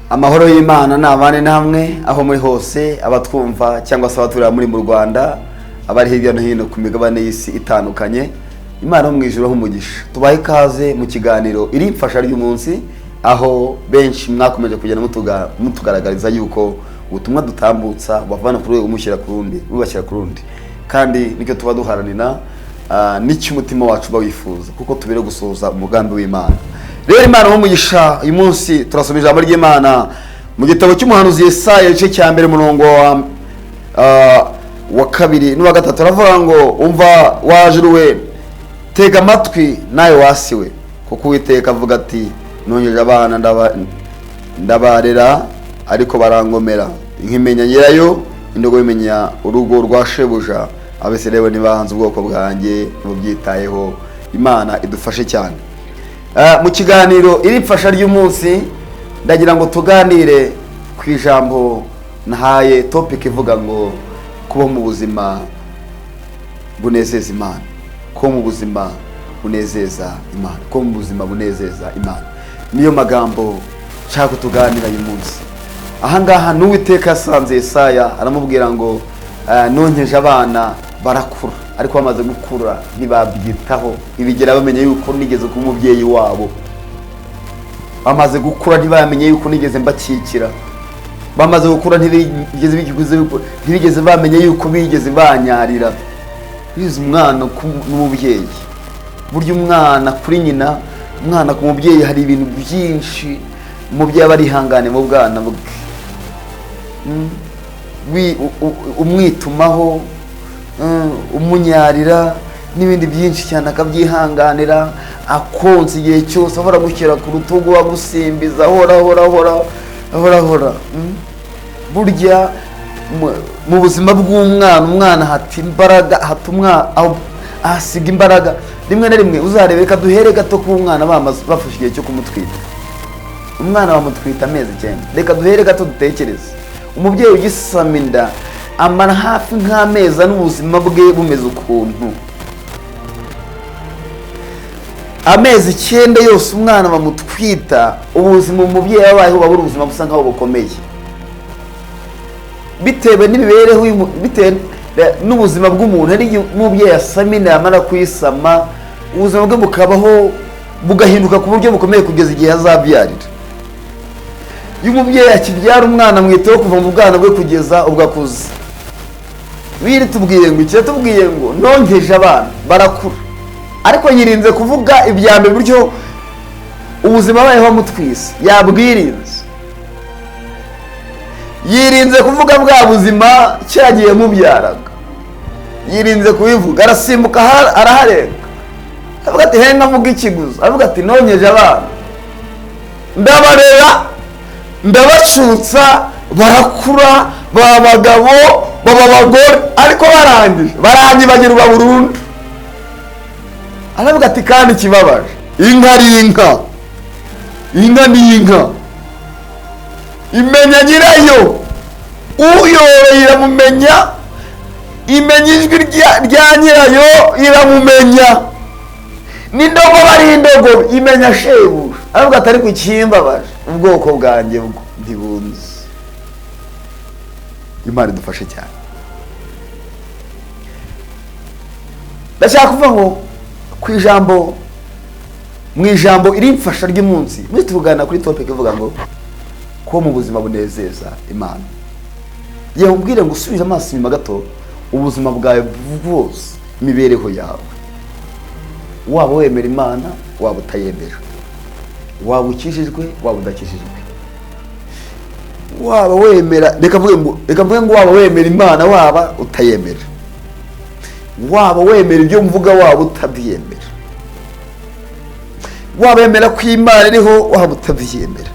Amahoro y'Imana nabane namwe aho muri hose abatwumva cyangwa se abaturira muri mu Rwanda abari hirya no hino ku migabane y'isi itandukanye. Imana mu ijuru humugisha. Tubaye kaze mu kiganiro iri mfasha ry'umunsi aho benshi mwakomeje kugenda mutugaragariza yuko ubutumwa dutambutsa bavana kuri umushyira ku rundi rubashyira ku rundi, kandi nicyo tuba duharanira n'icyo umutima wacu bawifuza kuko tubere gusoza umugambi w'Imana. Rero Imana humugisha uyu munsi turasoma ijambo ry'Imana mu gitabo cy'umuhanuzi Yesaya igice cya mbere murongo wa kabiri n'uwa gatatu. Aravuga ngo umva wajuru we, tega amatwi nawe wasiwe, kuko Uwiteka avuga ati nonyeje abana ndabarera ariko barangomera, nkimenya nyirayo indogo bimenya urugo rwa shebuja, abeselewe ntibahanze ubwoko bwanjye mubyitayeho. Imana idufashe cyane. Mu kiganiro iri mfasha ry'umunsi ndagira ngo tuganire ku ijambo nahaye topic ivuga ngo kuba mu buzima bunezeza Imana, kuba mu buzima bunezeza Imana, kuba mu buzima bunezeza Imana. Niyo magambo nshaka kutuganira uyu munsi. Ahangaha n'Uwiteka yasanze Yesaya aramubwira ngo nonkeje abana barakura, ariko bamaze gukura ntibabyitaho, ntibigera bamenye yuko nigeze ku mubyeyi wabo. Bamaze gukura ntibamenye yuko nigeze mbakikira, bamaze gukura ntibigeze bamenye yuko bigeze banyarira. Bize umwana n'umubyeyi, burya umwana kuri nyina, umwana ku mubyeyi hari ibintu byinshi umubyeyi aba arihangane mu bwana bwe. Umwitumaho, umunyarira n'ibindi byinshi cyane akabyihanganira, akonsa igihe cyose, ahora gushyira ku rutugu, wagusimbiza hora. Burya mu buzima bw'umwana, umwana hata imbaraga, ahasiga imbaraga. Rimwe na rimwe uzarebe, reka duhere gato ku mwana bafashe igihe cyo kumutwita. Umwana bamutwita amezi 9, reka duhere gato dutekereze. Umubyeyi ugisama inda amara hafi nk'amezi n'ubuzima bwe bumeze ukuntu. Amezi 9 yose umwana bamutwita, ubuzima umubyeyi yabayeho babura ubuzima busa nkaho bukomeye, bitewe n'imibereho, bitewe n'ubuzima bw'umuntu. Hari umubyeyi asama inda, yamara kuyisama ubuzima bwe bukabaho bugahinduka ku buryo bukomeye kugeza igihe azabyarira. Iyo umubyeyi akibyara umwana mwiteho kuva mu bwana bwe kugeza ubwo akuze. Biri tubwiye ngo iki? Tubwiye ngo nonkeje abana barakura, ariko yirinze kuvuga ibya mbere buryo ubuzima bayeho mutwise. Yabwirinze, yirinze kuvuga bwa buzima cyagiye mubyaraga, yirinze kubivuga. Arasimbuka araharenga, avuga ati henga mvuga ikiguzi, avuga ati nonkeje abana ndabarera ndabacutsa barakura, baba abagabo baba abagore, ariko barangibagirwa burundu. Aravuga ati kandi ikibabaje, inka ari inka, inka ni inka, imenya nyirayo, uyoroye iramumenya, imenya ijwi rya nyirayo iramumenya, n'indogo bari indogo imenya shebuja. Aravuga ati ariko ikimbabaje, ubwoko bwanjye bwo ntibunzi. Imana idufashe cyane. Ndashaka kuvuga ngo ku ijambo, mu ijambo iri mfasha ry'umunsi muri tuvugana kuri topic ivuga ngo ko mu buzima bunezeza Imana. Yambwire ngo usubije amaso inyuma gato, ubuzima bwawe bwose, imibereho yawe, waba wemera Imana waba utayemera, waba ukijijwe waba udakijijwe, waba wemera, reka mvuge ngo waba wemera Imana waba utayemera, waba wemera ibyo mvuga waba utabyemera, waba wemera ko Imana iriho waba utabyemera,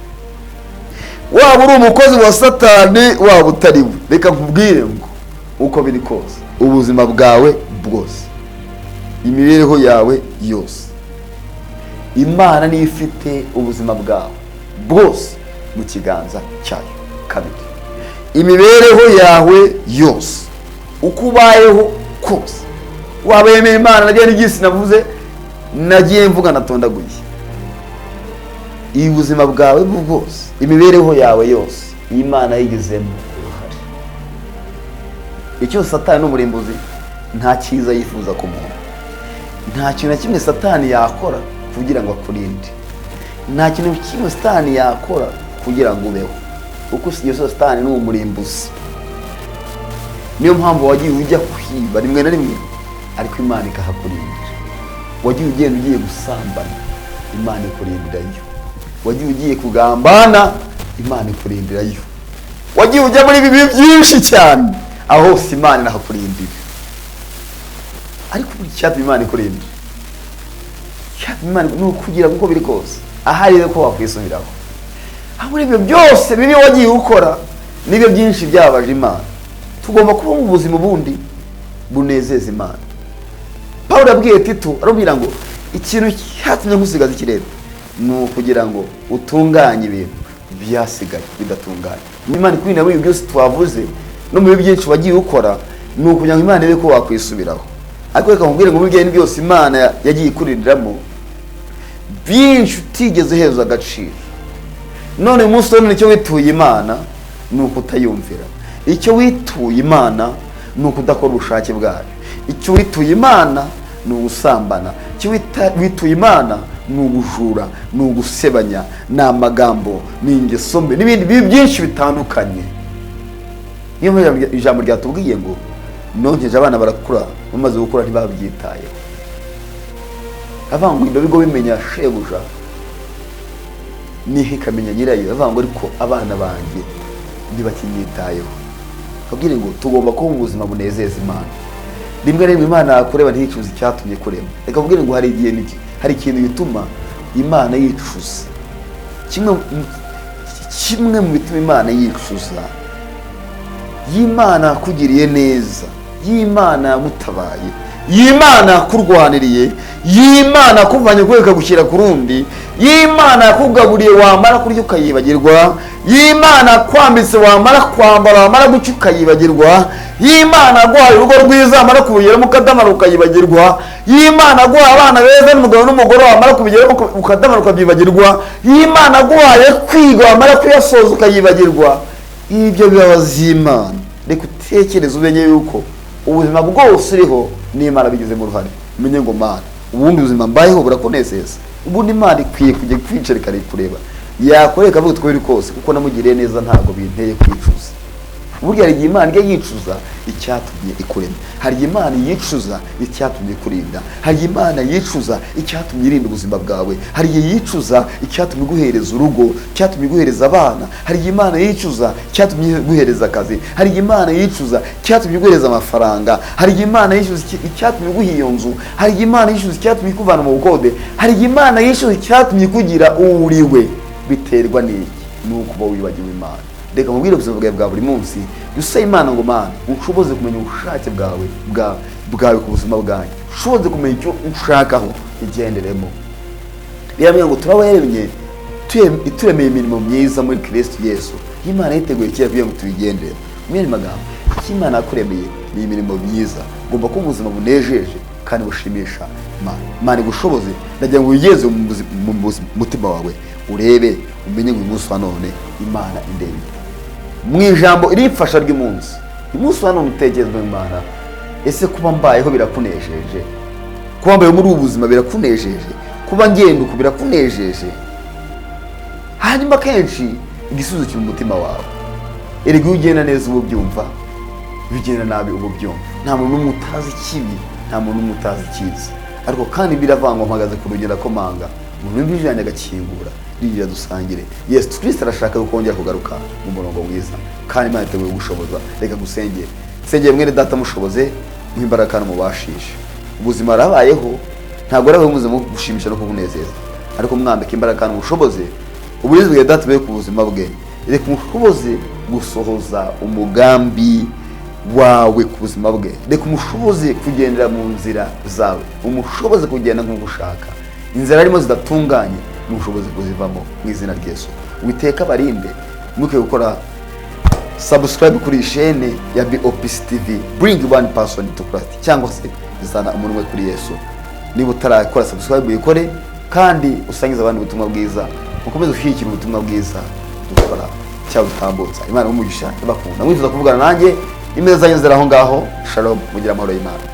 waba uri umukozi wa Satani waba utari we. Reka nkubwire ngo uko biri kose, ubuzima bwawe bwose, imibereho yawe yose, Imana niyo ifite ubuzima bwawe bwose mu kiganza cyayo. Kabiri, imibereho yawe yose, uko ubayeho kose, waba wemera Imana. Nagiye n'igisi navuze, nagiye mvuga natondaguye. ubuzima bwawe bwose, imibereho yawe yose, Imana yigizemo uruhare. Icyo Satani n'umurimbuzi nta cyiza yifuza ku muntu. Nta kintu na kimwe Satani yakora kugira ngo akurinde. Nta kintu kimwe Satani yakora kugira ngo ubeho. Uko iyo Satani ni umurimbuzi. Niyo mpamvu wagiye ujya kwiba rimwe na rimwe, ariko Imana ikahakurindira. Wagiye ugenda ugiye gusambana, Imana ikurindirayo. Wagiye ugiye kugambana, Imana ikurindirayo. Wagiye ujya muri bibi byinshi cyane, aho hose Imana inahakurindira. Ariko icyatuma Imana ikurindira, icyatuma Imana ni ukugira ngo uko biri kose ahari ko wakwisubiraho. Aho ibyo byose bibi wagiye ukora n'ibyo byinshi byabaje Imana, tugomba kuba mu buzima bundi bunezeza Imana. Paulo yabwiye Tito arambwira ngo ikintu cyatumye nkusigaza ikirere ni ukugira ngo utunganye ibintu byasigaye bidatunganye. Imana ikwinda muri byose twavuze no mu byinshi wagiye ukora ni ukugira ngo Imana ibe ko wakwisubiraho. Ariko reka nkubwire ngo mu bigeni byose Imana yagiye ikurindiramo byinshi utigeze heza agaciro. None umunsi none icyo wituye Imana ni ukutayumvira. Icyo wituye Imana ni ukudakora ubushake bwayo. Icyo wituye Imana ni ugusambana. Icyo wituye Imana ni ugujura, ni ugusebanya, ni amagambo, ni ingeso mbi n'ibindi byinshi bitandukanye. Niyo ijambo ryatubwiye ngo nonkeje abana barakura, bamaze gukura ntibabyitayeho. Avango ibyo bigo bimenya shebuja nihe kamenya nyirayo. Avango ariko abana banjye ntibakinyitayeho. Kabwire ngo tugomba kuba mu buzima bunezeza Imana. Rimwe rimwe Imana yakureba ntiyicuza icyatumye kurema. Reka kubwire ngo hari igihe hari ikintu gituma Imana yicuza. Kimwe mu bituma Imana yicuza, y'Imana kugiriye neza, y'Imana gutabaye, y'Imana kurwaniriye, y'Imana kuvanye kweka gushyira ku rundi, y'Imana kugaburiye wamara kurya ukayibagirwa, y'Imana kwambitse wamara kwambara wamara guca ukayibagirwa, y'Imana guhaye urugo rwiza wamara kubugeramo ukadamara ukayibagirwa, y'Imana guhaye abana beza n'umugabo n'umugore wamara kubugeramo ukadamara ukabyibagirwa, y'Imana guhaye kwiga wamara kuyasoza ukayibagirwa. Ibyo bibabaza Imana. Reka utekereze umenye yuko ubuzima bwose uriho n'Imana bigizemo uruhare. Umenye ngo Mana, ubundi ubuzima mbayeho burakunezeza. Ubundi Imana ikwiye kujya kwicara ikareba yakoreka avuga uko biri kose, kuko namugiriye neza ntabwo binteye kwicuza. Burya hari igihe Imana ijya yicuza icyatumye ikurema, hari igihe Imana yicuza icyatumye ikurinda, hari igihe Imana yicuza icyatumye irinda ubuzima bwawe, hari igihe yicuza icyatumye iguhereza urugo, icyatumye iguhereza abana, hari igihe Imana yicuza icyatumye iguhereza akazi, hari igihe Imana yicuza icyatumye iguhereza amafaranga, hari igihe Imana yicuza icyatumye iguha iyo nzu, hari igihe Imana yicuza icyatumye ikuvana mu bukode, hari igihe Imana yicuza icyatumye ikugira uriwe. Biterwa n'iki? Ni ukuba wibagiwe Imana. Reka mubwire ubuzima bwawe bwa buri munsi, usaba Imana ngo Mana ushoboze kumenya ubushake bwawe ku buzima bwanjye, ushoboze kumenya icyo ushakaho igenderemo. Biramye ngo turabaremye turemeye imirimo myiza muri Kristo Yesu. Imana yiteguye kera kugira ngo tubigendere. Mwene magambo, icyo Imana yakuremeye ni imirimo myiza. Ugomba kuba ubuzima bunejeje kandi bushimisha Imana. Imana igushoboze, ndagira ngo wigeze mu mutima wawe urebe umenye ngo umunsi wa none Imana indebe. Mu ijambo irifasha ry'umunsi, umunsi wa none utekerezwa Imana, ese kuba mbayeho birakunejeje? Kuba mbayeho muri ubu buzima birakunejeje? Kuba ngenda uko birakunejeje? Hanyuma kenshi igisubizo kiri mu mutima wawe. Erega iyo ugenda neza ubu byumva, iyo ugenda nabi ubu byumva. Nta muntu n'umwe utazi ikibi, nta muntu n'umwe utazi icyiza. Ariko kandi biravangwa mpagaze ku rugendo akomanga, umuntu w'ijana agakingura rigira dusangire. Yesu Kristo arashaka kongera kugaruka mu murongo mwiza, kandi Imana iteguye gushoboza. Reka gusengera. Sengera mwene data mushoboze, muhimbaraga kandi mubashishe. Ubuzima rabayeho ntabwo arabaye umuze mu gushimisha no kubunezeza, ariko mwambika imbaraga kandi mushoboze uburinzi bwa data be ku buzima bwe. Reka mushoboze gusohoza umugambi wawe ku buzima bwe. Reka umushoboze kugendera mu nzira zawe, umushoboze kugenda nk'uko ushaka. Inzira arimo zidatunganye n'ubushobozi kuzivamo mu izina rya Yesu. Witeka barinde. Mwibuke gukora subscribe kuri chaîne ya BOPC TV, bring one person to Christ, cyangwa se izana umuntu we kuri Yesu. Niba utarakora subscribe uyikore, kandi usangiza abandi ubutumwa bwiza mukomeze gushyigikira ubutumwa bwiza dukora cyangwa dutambutsa. Imana umugisha ibakunda. Mwifuza kuvugana nanjye, imeza zanyu ziri aho ngaho. Shalom, mugira amahoro y'Imana.